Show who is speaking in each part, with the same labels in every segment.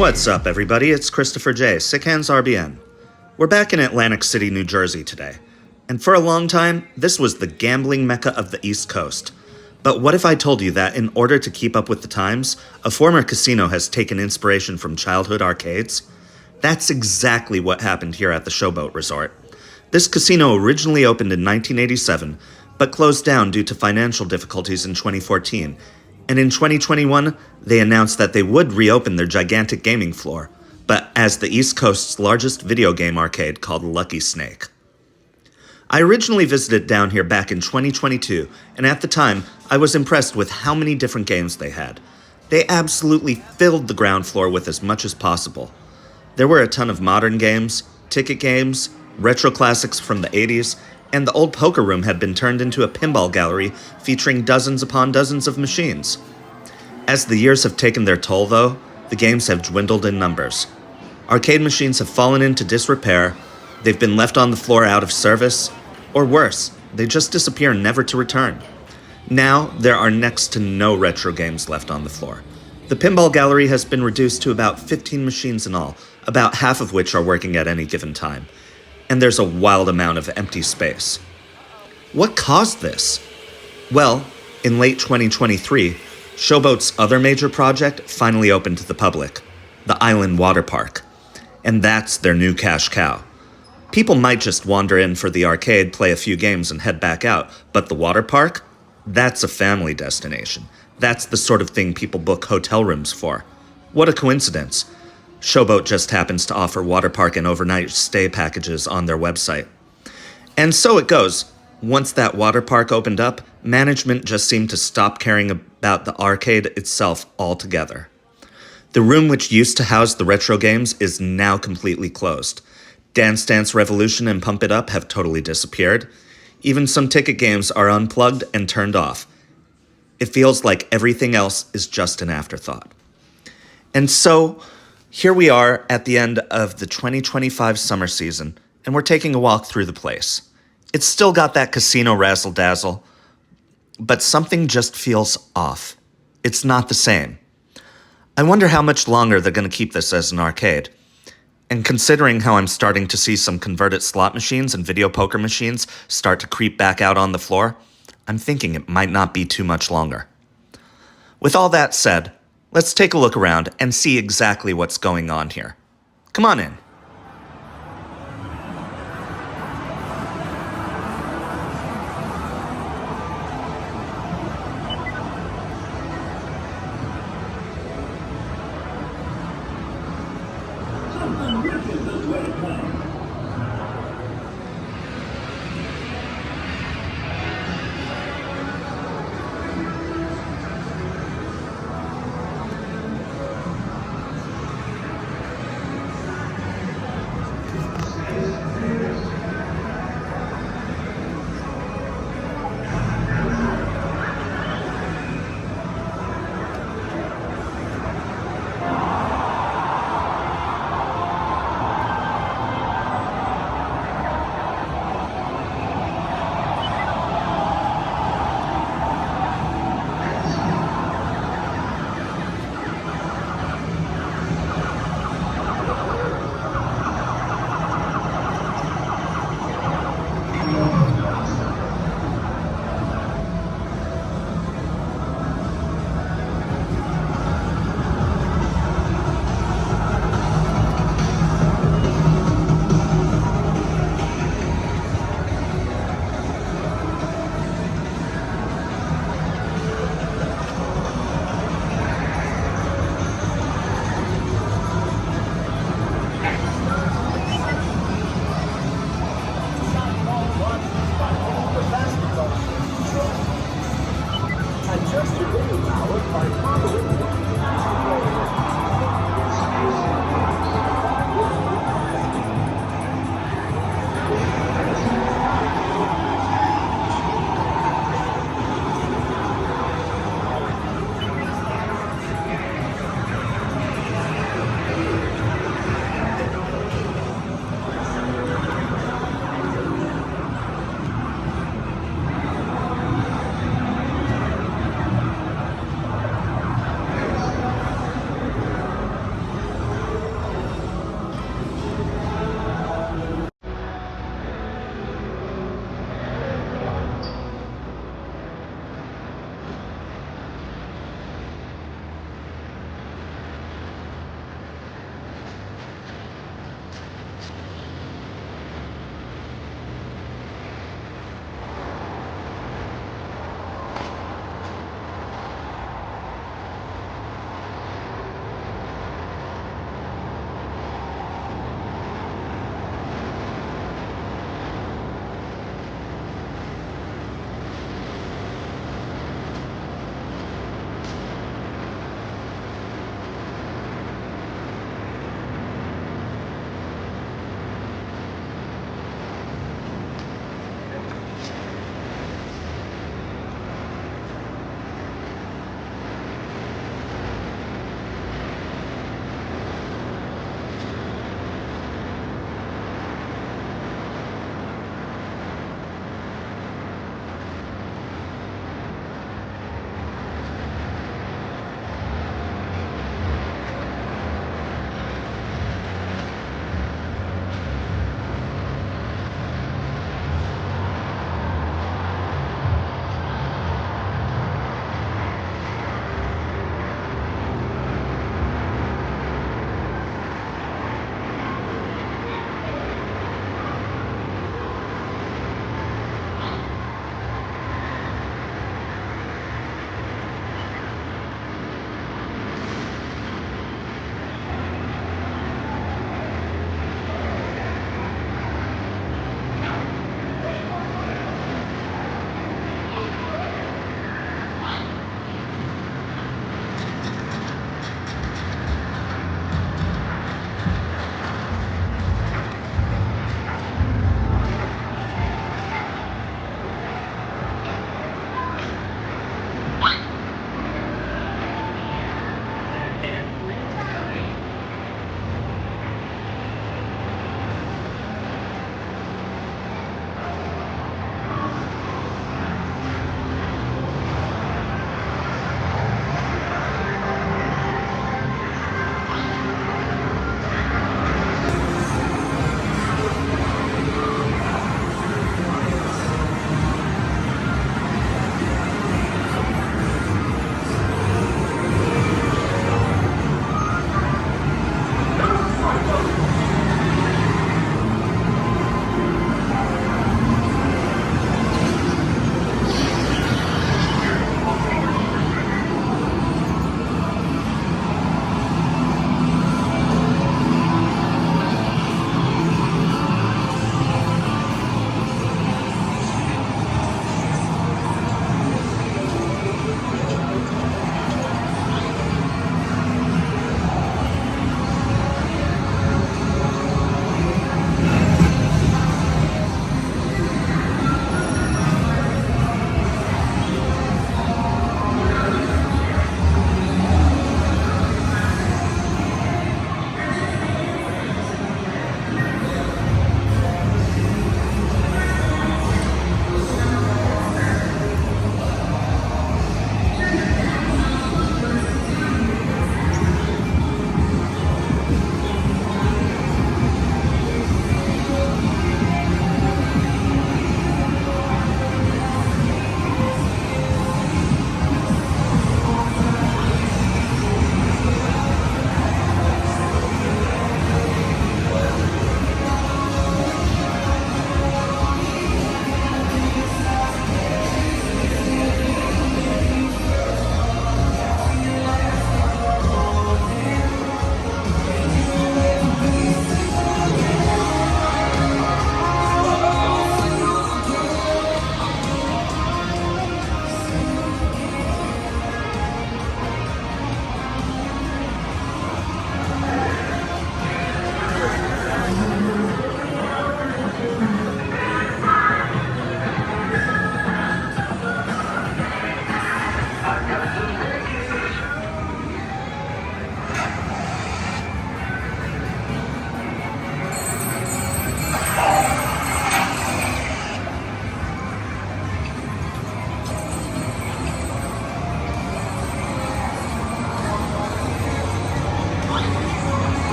Speaker 1: What's up, everybody? It's Christopher J, Sick Hands RBN. We're back in Atlantic City, New Jersey today. And for a long time, this was the gambling mecca of the East Coast. But what if I told you that in order to keep up with the times, a former casino has taken inspiration from childhood arcades? That's exactly what happened here at the Showboat Resort. This casino originally opened in 1987, but closed down due to financial difficulties in 2014. And in 2021, they announced that they would reopen their gigantic gaming floor, but as the East Coast's largest video game arcade called Lucky Snake. I originally visited down here back in 2022, and at the time, I was impressed with how many different games they had. They absolutely filled the ground floor with as much as possible. There were a ton of modern games, ticket games, retro classics from the 80s, and the old poker room had been turned into a pinball gallery featuring dozens upon dozens of machines. As the years have taken their toll, though, the games have dwindled in numbers. Arcade machines have fallen into disrepair, they've been left on the floor out of service, or worse, they just disappear never to return. Now, there are next to no retro games left on the floor. The pinball gallery has been reduced to about 15 machines in all, about half of which are working at any given time. And there's a wild amount of empty space. What caused this? Well, in late 2023, Showboat's other major project finally opened to the public, the Island Waterpark. And that's their new cash cow. People might just wander in for the arcade, play a few games, and head back out, but the water park? That's a family destination. That's the sort of thing people book hotel rooms for. What a coincidence. Showboat just happens to offer water park and overnight stay packages on their website. And so it goes. Once that water park opened up, management just seemed to stop caring about the arcade itself altogether. The room which used to house the retro games is now completely closed. Dance Dance Revolution and Pump It Up have totally disappeared. Even some ticket games are unplugged and turned off. It feels like everything else is just an afterthought. And so, here we are at the end of the 2025 summer season, and we're taking a walk through the place. It's still got that casino razzle-dazzle, but something just feels off. It's not the same. I wonder how much longer they're going to keep this as an arcade. And considering how I'm starting to see some converted slot machines and video poker machines start to creep back out on the floor, I'm thinking it might not be too much longer. With all that said, let's take a look around and see exactly what's going on here. Come on in.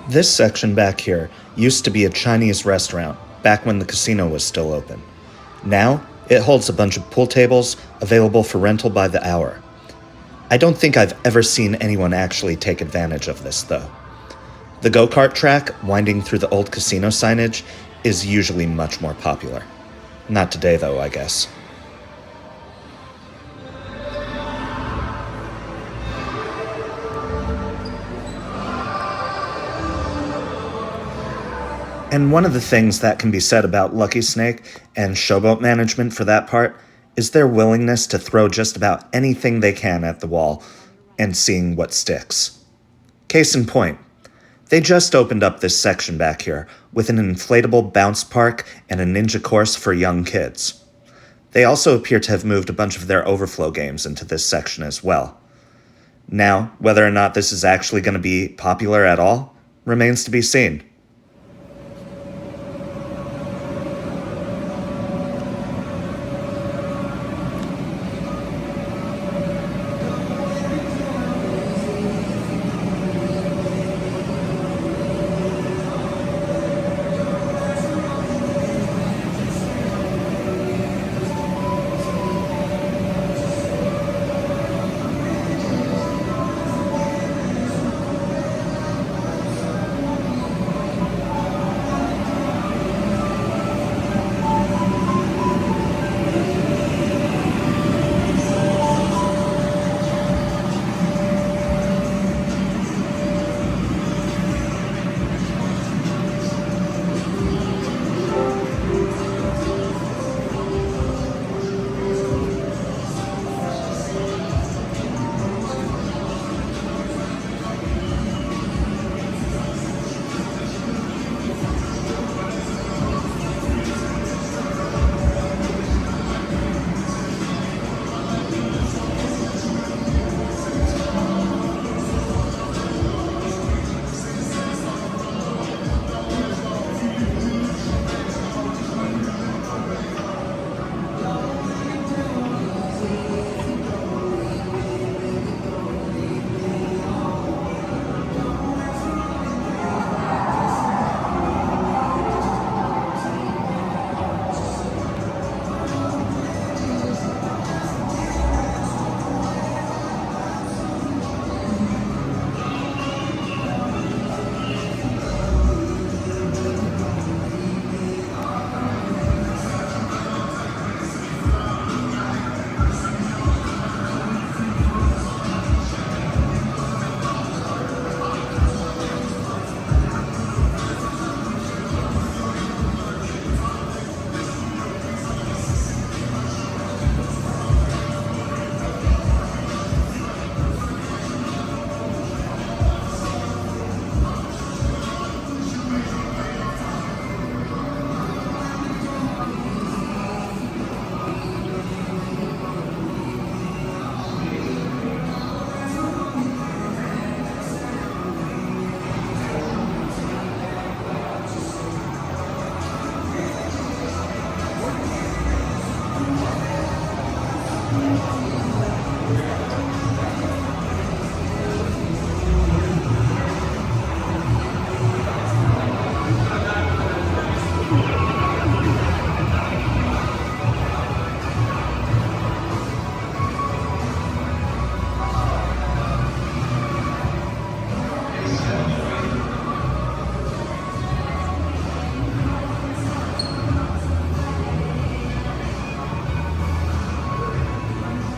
Speaker 1: This section back here used to be a Chinese restaurant, back when the casino was still open. Now, it holds a bunch of pool tables available for rental by the hour. I don't think I've ever seen anyone actually take advantage of this, though. The go-kart track, winding through the old casino signage, is usually much more popular. Not today, though, I guess. And one of the things that can be said about Lucky Snake, and Showboat management for that part, is their willingness to throw just about anything they can at the wall and seeing what sticks. Case in point, they just opened up this section back here with an inflatable bounce park and a ninja course for young kids. They also appear to have moved a bunch of their overflow games into this section as well. Now, whether or not this is actually going to be popular at all remains to be seen.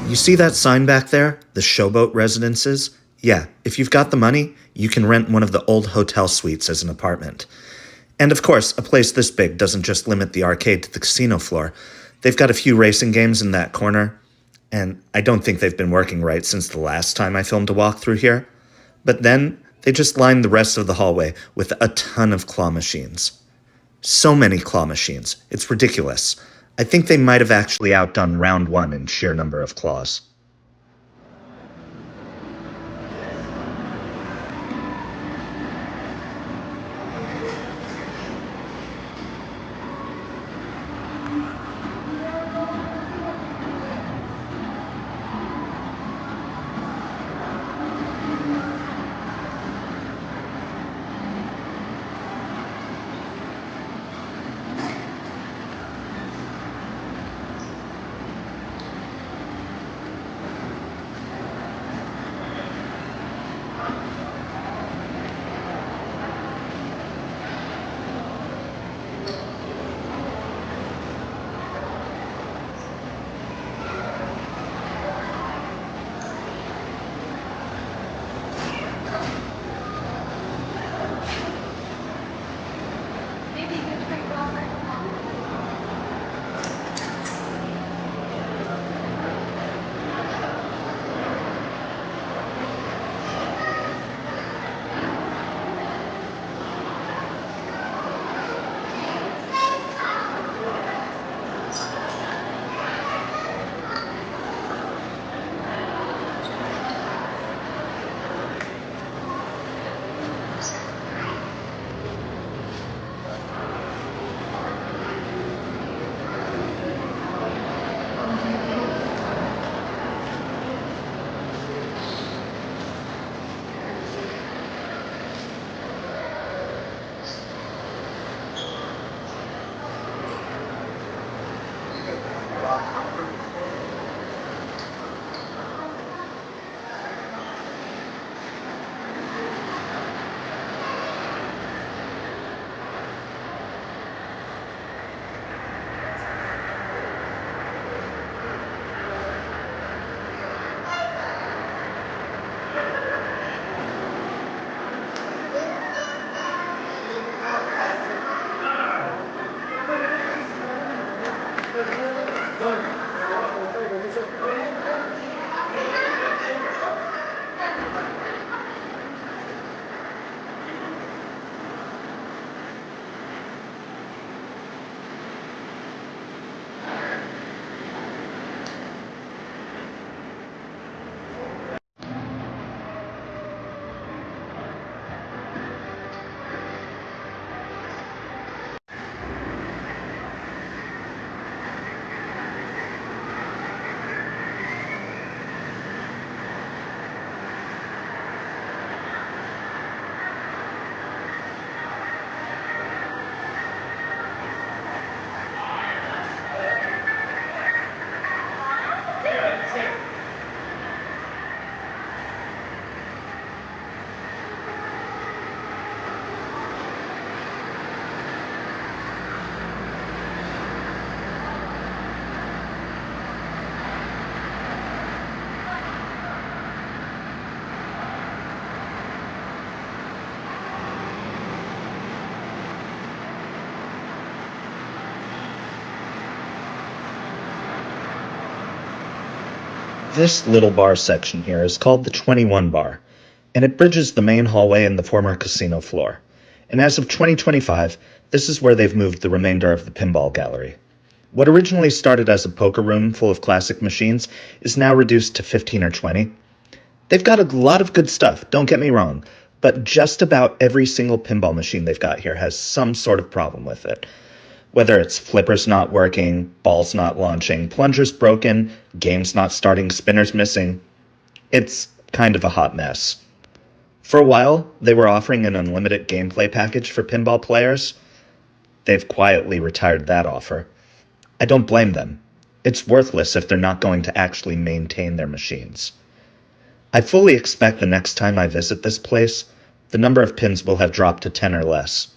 Speaker 1: You see that sign back there? The Showboat Residences? Yeah, if you've got the money, you can rent one of the old hotel suites as an apartment. And of course, a place this big doesn't just limit the arcade to the casino floor. They've got a few racing games in that corner, and I don't think they've been working right since the last time I filmed a walkthrough here. But then, they just lined the rest of the hallway with a ton of claw machines. So many claw machines. It's ridiculous. I think they might have actually outdone round one in sheer number of claws. This little bar section here is called the 21 bar, and it bridges the main hallway and the former casino floor. And as of 2025, this is where they've moved the remainder of the pinball gallery. What originally started as a poker room full of classic machines is now reduced to 15 or 20. They've got a lot of good stuff, don't get me wrong, but just about every single pinball machine they've got here has some sort of problem with it. Whether it's flippers not working, balls not launching, plungers broken, games not starting, spinners missing, it's kind of a hot mess. For a while, they were offering an unlimited gameplay package for pinball players. They've quietly retired that offer. I don't blame them. It's worthless if they're not going to actually maintain their machines. I fully expect the next time I visit this place, the number of pins will have dropped to 10 or less,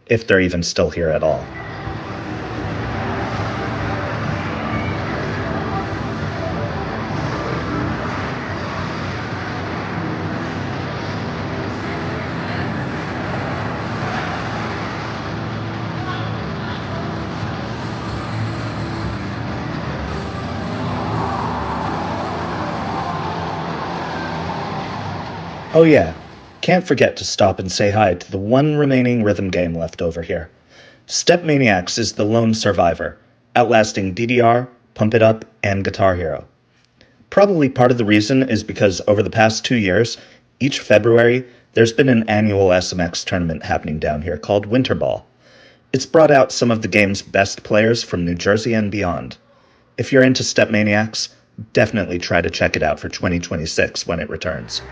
Speaker 1: if they're even still here at all. Oh yeah, can't forget to stop and say hi to the one remaining rhythm game left over here. StepManiaX is the lone survivor, outlasting DDR, Pump It Up, and Guitar Hero. Probably part of the reason is because over the past 2 years, each February, there's been an annual SMX tournament happening down here called Winter Ball. It's brought out some of the game's best players from New Jersey and beyond. If you're into StepManiaX, definitely try to check it out for 2026 when it returns.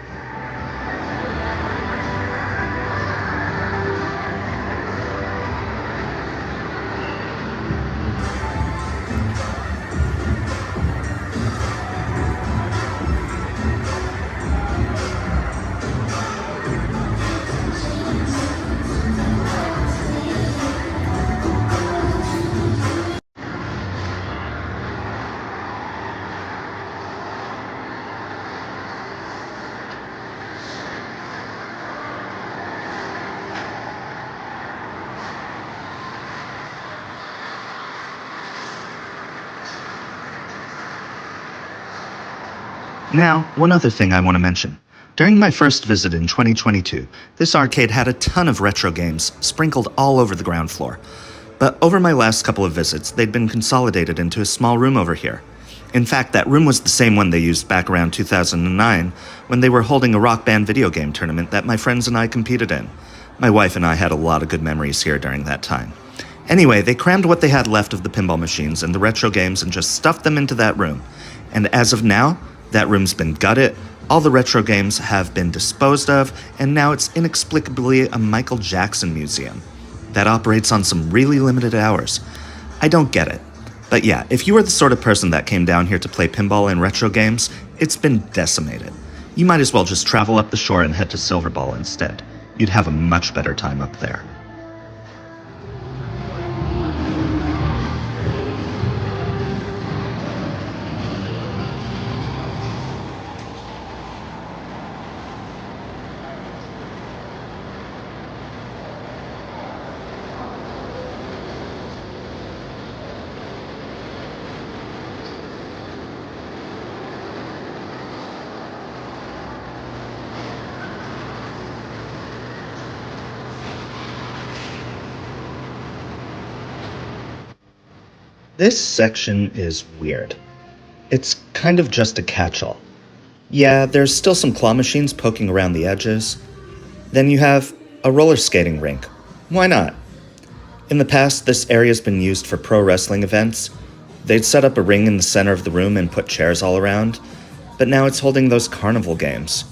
Speaker 1: Now, one other thing I want to mention. During my first visit in 2022, this arcade had a ton of retro games sprinkled all over the ground floor. But over my last couple of visits, they'd been consolidated into a small room over here. In fact, that room was the same one they used back around 2009 when they were holding a Rock Band video game tournament that my friends and I competed in. My wife and I had a lot of good memories here during that time. Anyway, they crammed what they had left of the pinball machines and the retro games and just stuffed them into that room. And as of now, that room's been gutted, all the retro games have been disposed of, and now it's inexplicably a Michael Jackson museum that operates on some really limited hours. I don't get it. But yeah, if you are the sort of person that came down here to play pinball and retro games, it's been decimated. You might as well just travel up the shore and head to Silverball instead. You'd have a much better time up there. This section is weird. It's kind of just a catch-all. Yeah, there's still some claw machines poking around the edges. Then you have a roller skating rink. Why not? In the past, this area's been used for pro wrestling events. They'd set up a ring in the center of the room and put chairs all around, but now it's holding those carnival games.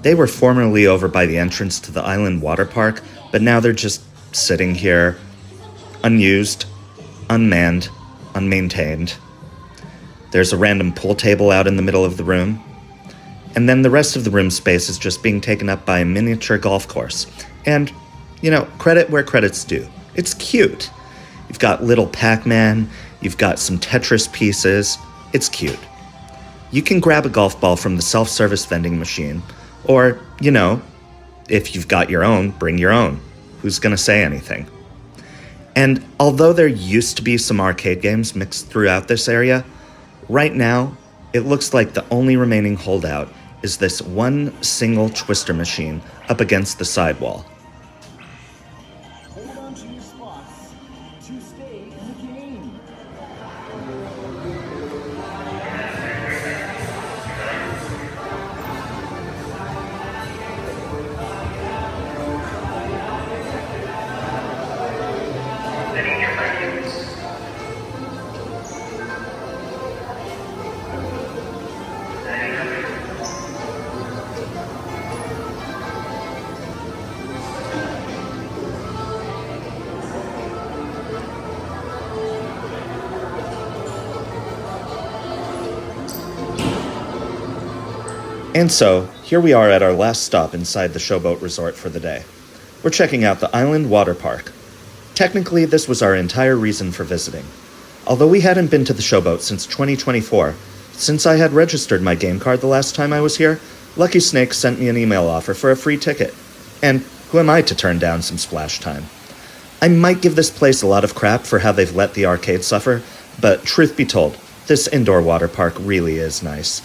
Speaker 1: They were formerly over by the entrance to the Island Waterpark, but now they're just sitting here, unused, unmanned, unmaintained. There's a random pool table out in the middle of the room. And then the rest of the room space is just being taken up by a miniature golf course. And, credit where credit's due. It's cute. You've got little Pac-Man, you've got some Tetris pieces. It's cute. You can grab a golf ball from the self-service vending machine, or, if you've got your own, bring your own. Who's gonna say anything? And although there used to be some arcade games mixed throughout this area, right now, it looks like the only remaining holdout is this one single twister machine up against the sidewall.
Speaker 2: Hold on to your spots to stay in the game.
Speaker 1: And so, here we are at our last stop inside the Showboat Resort for the day. We're checking out the Island Waterpark. Technically, this was our entire reason for visiting. Although we hadn't been to the Showboat since 2024, since I had registered my game card the last time I was here, Lucky Snake sent me an email offer for a free ticket. And who am I to turn down some splash time? I might give this place a lot of crap for how they've let the arcade suffer, but truth be told, this indoor water park really is nice.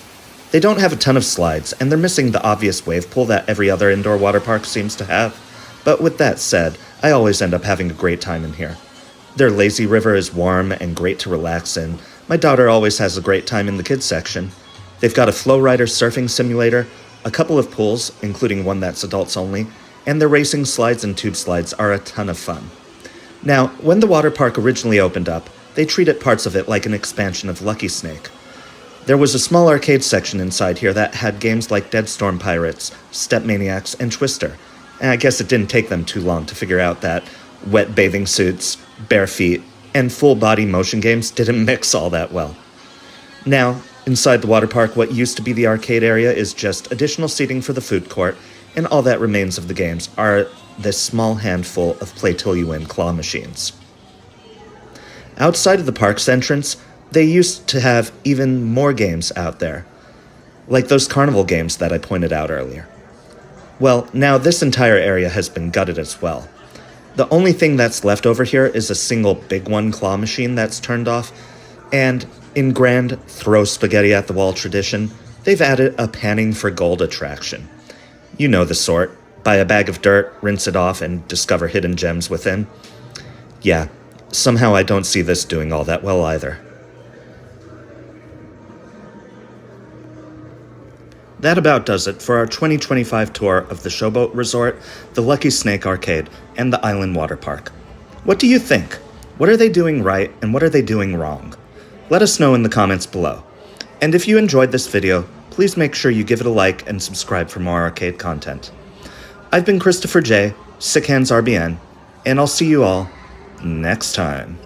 Speaker 1: They don't have a ton of slides, and they're missing the obvious wave pool that every other indoor water park seems to have. But with that said, I always end up having a great time in here. Their lazy river is warm and great to relax in. My daughter always has a great time in the kids section. They've got a flow rider surfing simulator, a couple of pools, including one that's adults only, and their racing slides and tube slides are a ton of fun. Now, when the water park originally opened up, they treated parts of it like an expansion of Lucky Snake. There was a small arcade section inside here that had games like Dead Storm Pirates, StepManiaX, and Twister, and I guess it didn't take them too long to figure out that wet bathing suits, bare feet, and full-body motion games didn't mix all that well. Now, inside the water park, what used to be the arcade area is just additional seating for the food court, and all that remains of the games are this small handful of play-till-you-win claw machines. Outside of the park's entrance, they used to have even more games out there, like those carnival games that I pointed out earlier. Well, now this entire area has been gutted as well. The only thing that's left over here is a single big one claw machine that's turned off, and in grand throw spaghetti at the wall tradition, they've added a panning for gold attraction. You know the sort. Buy a bag of dirt, rinse it off, and discover hidden gems within. Yeah, somehow I don't see this doing all that well either. That about does it for our 2025 tour of the Showboat Resort, the Lucky Snake Arcade, and the Island Waterpark. What do you think? What are they doing right, and what are they doing wrong? Let us know in the comments below. And if you enjoyed this video, please make sure you give it a like and subscribe for more arcade content. I've been Christopher J, Sick Hands RBN, and I'll see you all next time.